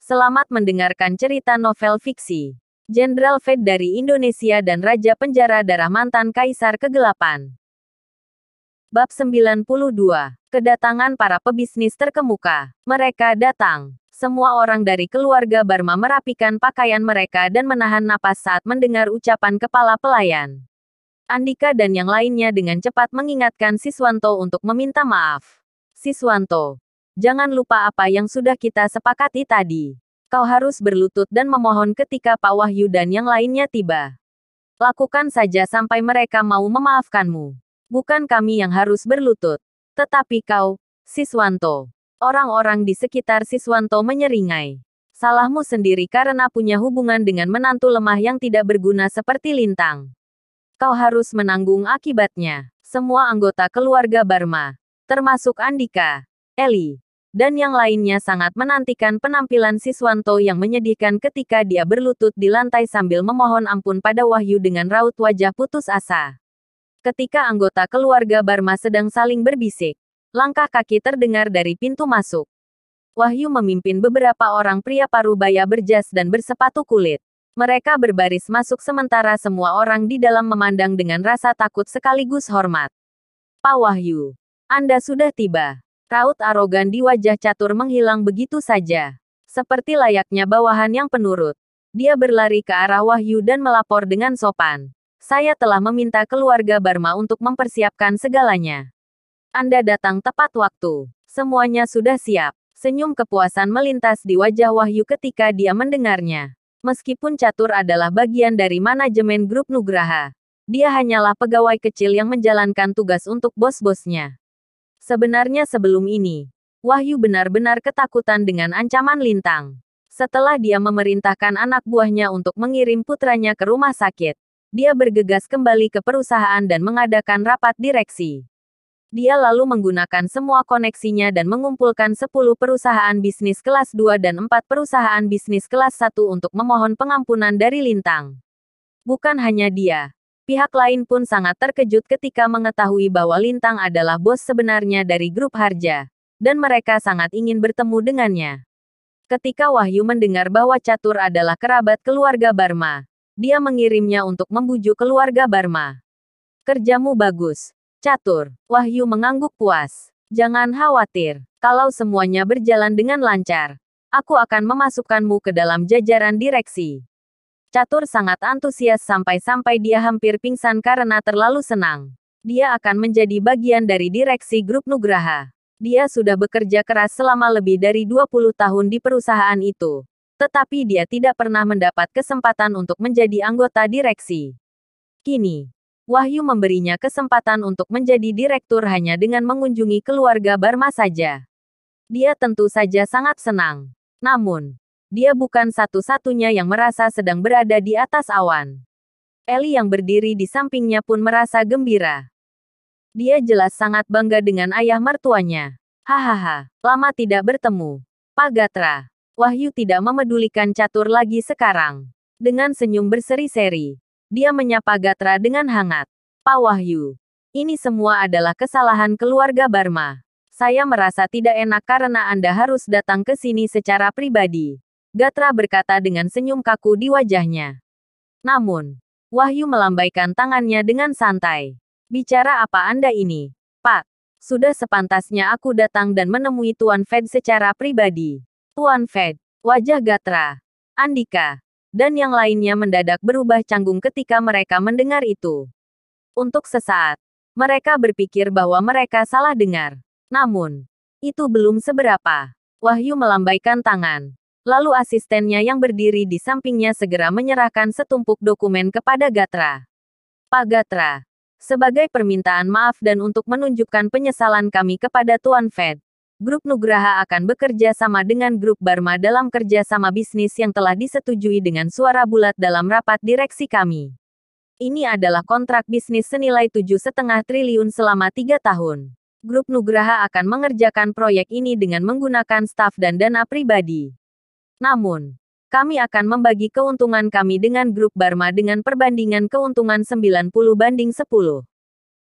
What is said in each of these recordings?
Selamat mendengarkan cerita novel fiksi. Jenderal Fed dari Indonesia dan Raja Penjara Darah Mantan Kaisar Kegelapan. Bab 92. Kedatangan para pebisnis terkemuka. Mereka datang. Semua orang dari keluarga Barma merapikan pakaian mereka dan menahan napas saat mendengar ucapan kepala pelayan. Andika dan yang lainnya dengan cepat mengingatkan Siswanto untuk meminta maaf. Siswanto, jangan lupa apa yang sudah kita sepakati tadi. Kau harus berlutut dan memohon ketika Pak Wahyu dan yang lainnya tiba. Lakukan saja sampai mereka mau memaafkanmu. Bukan kami yang harus berlutut, tetapi kau, Siswanto. Orang-orang di sekitar Siswanto menyeringai. Salahmu sendiri karena punya hubungan dengan menantu lemah yang tidak berguna seperti Lintang. Kau harus menanggung akibatnya. Semua anggota keluarga Barma, termasuk Andika, Eli, dan yang lainnya sangat menantikan penampilan Siswanto yang menyedihkan ketika dia berlutut di lantai sambil memohon ampun pada Wahyu dengan raut wajah putus asa. Ketika anggota keluarga Barma sedang saling berbisik, langkah kaki terdengar dari pintu masuk. Wahyu memimpin beberapa orang pria parubaya berjas dan bersepatu kulit. Mereka berbaris masuk sementara semua orang di dalam memandang dengan rasa takut sekaligus hormat. Pak Wahyu, Anda sudah tiba. Raut arogan di wajah Catur menghilang begitu saja. Seperti layaknya bawahan yang penurut. Dia berlari ke arah Wahyu dan melapor dengan sopan. Saya telah meminta keluarga Barma untuk mempersiapkan segalanya. Anda datang tepat waktu. Semuanya sudah siap. Senyum kepuasan melintas di wajah Wahyu ketika dia mendengarnya. Meskipun Catur adalah bagian dari manajemen grup Nugraha, dia hanyalah pegawai kecil yang menjalankan tugas untuk bos-bosnya. Sebenarnya sebelum ini, Wahyu benar-benar ketakutan dengan ancaman Lintang. Setelah dia memerintahkan anak buahnya untuk mengirim putranya ke rumah sakit, dia bergegas kembali ke perusahaan dan mengadakan rapat direksi. Dia lalu menggunakan semua koneksinya dan mengumpulkan 10 perusahaan bisnis kelas 2 dan 4 perusahaan bisnis kelas 1 untuk memohon pengampunan dari Lintang. Bukan hanya dia. Pihak lain pun sangat terkejut ketika mengetahui bahwa Lintang adalah bos sebenarnya dari grup Harja, dan mereka sangat ingin bertemu dengannya. Ketika Wahyu mendengar bahwa Catur adalah kerabat keluarga Barma, dia mengirimnya untuk membujuk keluarga Barma. Kerjamu bagus, Catur. Wahyu mengangguk puas. Jangan khawatir, kalau semuanya berjalan dengan lancar, aku akan memasukkanmu ke dalam jajaran direksi. Catur sangat antusias sampai-sampai dia hampir pingsan karena terlalu senang. Dia akan menjadi bagian dari direksi grup Nugraha. Dia sudah bekerja keras selama lebih dari 20 tahun di perusahaan itu. Tetapi dia tidak pernah mendapat kesempatan untuk menjadi anggota direksi. Kini, Wahyu memberinya kesempatan untuk menjadi direktur hanya dengan mengunjungi keluarga Barma saja. Dia tentu saja sangat senang. Namun, dia bukan satu-satunya yang merasa sedang berada di atas awan. Eli yang berdiri di sampingnya pun merasa gembira. Dia jelas sangat bangga dengan ayah mertuanya. Hahaha, lama tidak bertemu. Pak Gatra. Wahyu tidak memedulikan Catur lagi sekarang. Dengan senyum berseri-seri, dia menyapa Gatra dengan hangat. Pak Wahyu, ini semua adalah kesalahan keluarga Barma. Saya merasa tidak enak karena Anda harus datang ke sini secara pribadi. Gatra berkata dengan senyum kaku di wajahnya. Namun, Wahyu melambaikan tangannya dengan santai. Bicara apa Anda ini, Pak? Sudah sepantasnya aku datang dan menemui Tuan Fed secara pribadi. Tuan Fed, wajah Gatra, Andika, dan yang lainnya mendadak berubah canggung ketika mereka mendengar itu. Untuk sesaat, mereka berpikir bahwa mereka salah dengar. Namun, itu belum seberapa. Wahyu melambaikan tangan. Lalu asistennya yang berdiri di sampingnya segera menyerahkan setumpuk dokumen kepada Gatra. Pak Gatra, sebagai permintaan maaf dan untuk menunjukkan penyesalan kami kepada Tuan Fed, Grup Nugraha akan bekerja sama dengan Grup Barma dalam kerjasama bisnis yang telah disetujui dengan suara bulat dalam rapat direksi kami. Ini adalah kontrak bisnis senilai 7,5 triliun selama 3 tahun. Grup Nugraha akan mengerjakan proyek ini dengan menggunakan staf dan dana pribadi. Namun, kami akan membagi keuntungan kami dengan Grup Barma dengan perbandingan keuntungan 90/10.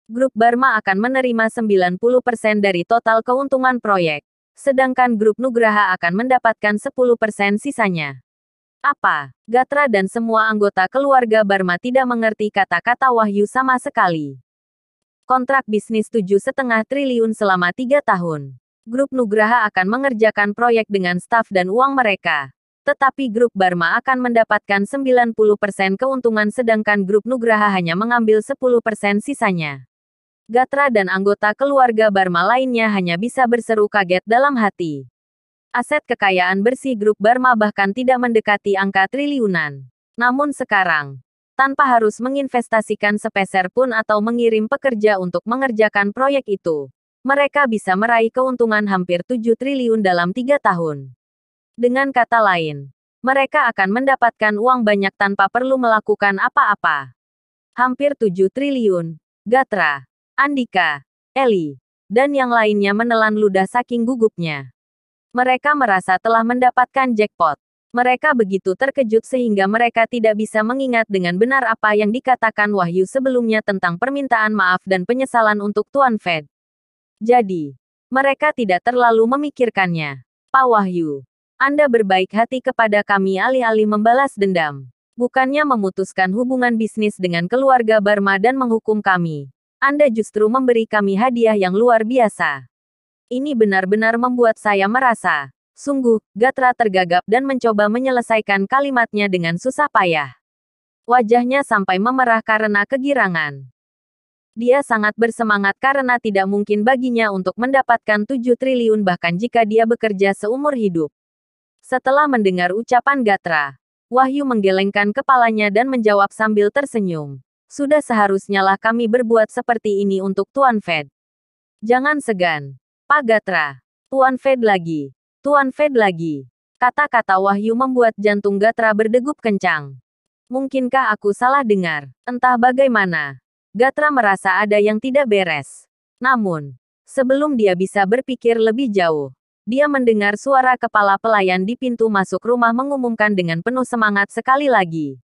Grup Barma akan menerima 90% dari total keuntungan proyek. sedangkan grup Nugraha akan mendapatkan 10% sisanya. Apa? Gatra dan semua anggota keluarga Barma tidak mengerti kata-kata Wahyu sama sekali. Kontrak bisnis 7,5 triliun selama 3 tahun. Grup Nugraha akan mengerjakan proyek dengan staf dan uang mereka. Tetapi grup Barma akan mendapatkan 90% keuntungan sedangkan grup Nugraha hanya mengambil 10% sisanya. Gatra dan anggota keluarga Barma lainnya hanya bisa berseru kaget dalam hati. Aset kekayaan bersih grup Barma bahkan tidak mendekati angka triliunan. Namun sekarang, tanpa harus menginvestasikan sepeser pun atau mengirim pekerja untuk mengerjakan proyek itu, mereka bisa meraih keuntungan hampir 7 triliun dalam 3 tahun. Dengan kata lain, mereka akan mendapatkan uang banyak tanpa perlu melakukan apa-apa. Hampir 7 triliun, Gatra, Andika, Eli, dan yang lainnya menelan ludah saking gugupnya. Mereka merasa telah mendapatkan jackpot. Mereka begitu terkejut sehingga mereka tidak bisa mengingat dengan benar apa yang dikatakan Wahyu sebelumnya tentang permintaan maaf dan penyesalan untuk Tuan Fed. Jadi, mereka tidak terlalu memikirkannya. Pak Wahyu, Anda berbaik hati kepada kami alih-alih membalas dendam. Bukannya memutuskan hubungan bisnis dengan keluarga Barma dan menghukum kami. Anda justru memberi kami hadiah yang luar biasa. Ini benar-benar membuat saya merasa, sungguh, Gatra tergagap dan mencoba menyelesaikan kalimatnya dengan susah payah. Wajahnya sampai memerah karena kegirangan. Dia sangat bersemangat karena tidak mungkin baginya untuk mendapatkan 7 triliun bahkan jika dia bekerja seumur hidup. Setelah mendengar ucapan Gatra, Wahyu menggelengkan kepalanya dan menjawab sambil tersenyum. Sudah seharusnya lah kami berbuat seperti ini untuk Tuan Fed. Jangan segan. Pak Gatra. Tuan Fed lagi. Tuan Fed lagi. Kata-kata Wahyu membuat jantung Gatra berdegup kencang. Mungkinkah aku salah dengar? Entah bagaimana. Gatra merasa ada yang tidak beres. Namun, sebelum dia bisa berpikir lebih jauh, dia mendengar suara kepala pelayan di pintu masuk rumah mengumumkan dengan penuh semangat sekali lagi.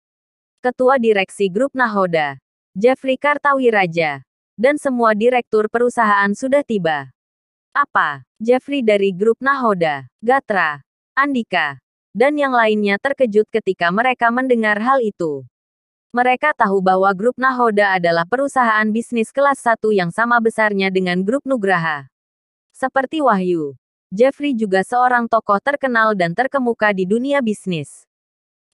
Ketua Direksi Grup Nahoda, Jeffrey Kartawiraja, dan semua direktur perusahaan sudah tiba. Apa? Jeffrey dari Grup Nahoda, Gatra, Andika, dan yang lainnya terkejut ketika mereka mendengar hal itu. Mereka tahu bahwa Grup Nahoda adalah perusahaan bisnis kelas 1 yang sama besarnya dengan Grup Nugraha. Seperti Wahyu, Jeffrey juga seorang tokoh terkenal dan terkemuka di dunia bisnis.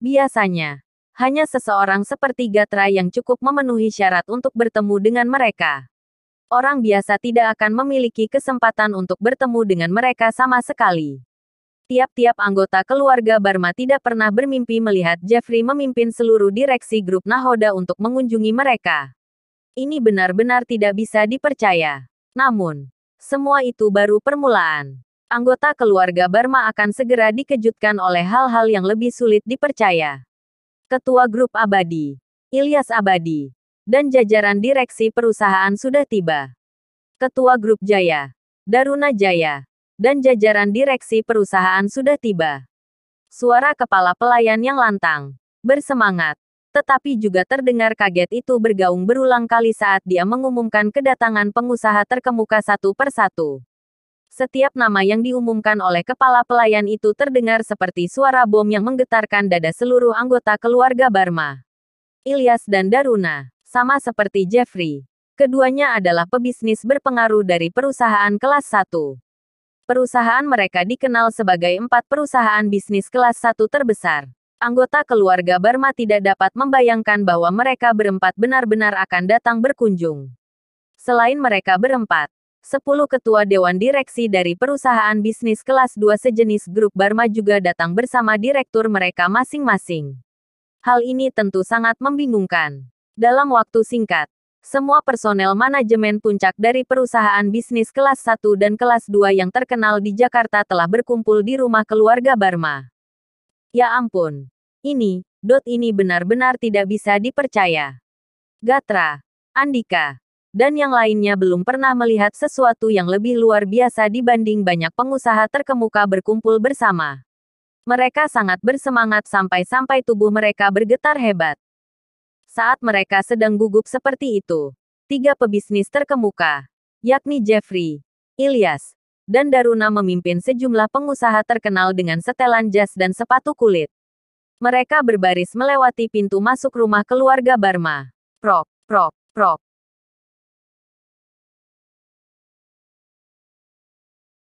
Biasanya, hanya seseorang seperti Gatra yang cukup memenuhi syarat untuk bertemu dengan mereka. Orang biasa tidak akan memiliki kesempatan untuk bertemu dengan mereka sama sekali. Tiap-tiap anggota keluarga Barma tidak pernah bermimpi melihat Jeffrey memimpin seluruh direksi Grup Nahoda untuk mengunjungi mereka. Ini benar-benar tidak bisa dipercaya. Namun, semua itu baru permulaan. Anggota keluarga Barma akan segera dikejutkan oleh hal-hal yang lebih sulit dipercaya. Ketua Grup Abadi, Ilyas Abadi, dan jajaran direksi perusahaan sudah tiba. Ketua Grup Jaya, Daruna Jaya, dan jajaran direksi perusahaan sudah tiba. Suara kepala pelayan yang lantang, bersemangat, tetapi juga terdengar kaget itu bergaung berulang kali saat dia mengumumkan kedatangan pengusaha terkemuka satu persatu. Setiap nama yang diumumkan oleh kepala pelayan itu terdengar seperti suara bom yang menggetarkan dada seluruh anggota keluarga Barma. Ilyas dan Daruna, sama seperti Jeffrey, keduanya adalah pebisnis berpengaruh dari perusahaan kelas 1. Perusahaan mereka dikenal sebagai 4 perusahaan bisnis kelas 1 terbesar. Anggota keluarga Barma tidak dapat membayangkan bahwa mereka berempat benar-benar akan datang berkunjung. Selain mereka berempat, 10 ketua dewan direksi dari perusahaan bisnis kelas 2 sejenis grup Barma juga datang bersama direktur mereka masing-masing. Hal ini tentu sangat membingungkan. Dalam waktu singkat, semua personel manajemen puncak dari perusahaan bisnis kelas 1 dan kelas 2 yang terkenal di Jakarta telah berkumpul di rumah keluarga Barma. Ya ampun. Ini benar-benar tidak bisa dipercaya. Gatra, Andika, dan yang lainnya belum pernah melihat sesuatu yang lebih luar biasa dibanding banyak pengusaha terkemuka berkumpul bersama. Mereka sangat bersemangat sampai-sampai tubuh mereka bergetar hebat. Saat mereka sedang gugup seperti itu, 3 pebisnis terkemuka, yakni Jeffrey, Ilyas, dan Daruna memimpin sejumlah pengusaha terkenal dengan setelan jas dan sepatu kulit. Mereka berbaris melewati pintu masuk rumah keluarga Barma. Prok, prok, prok.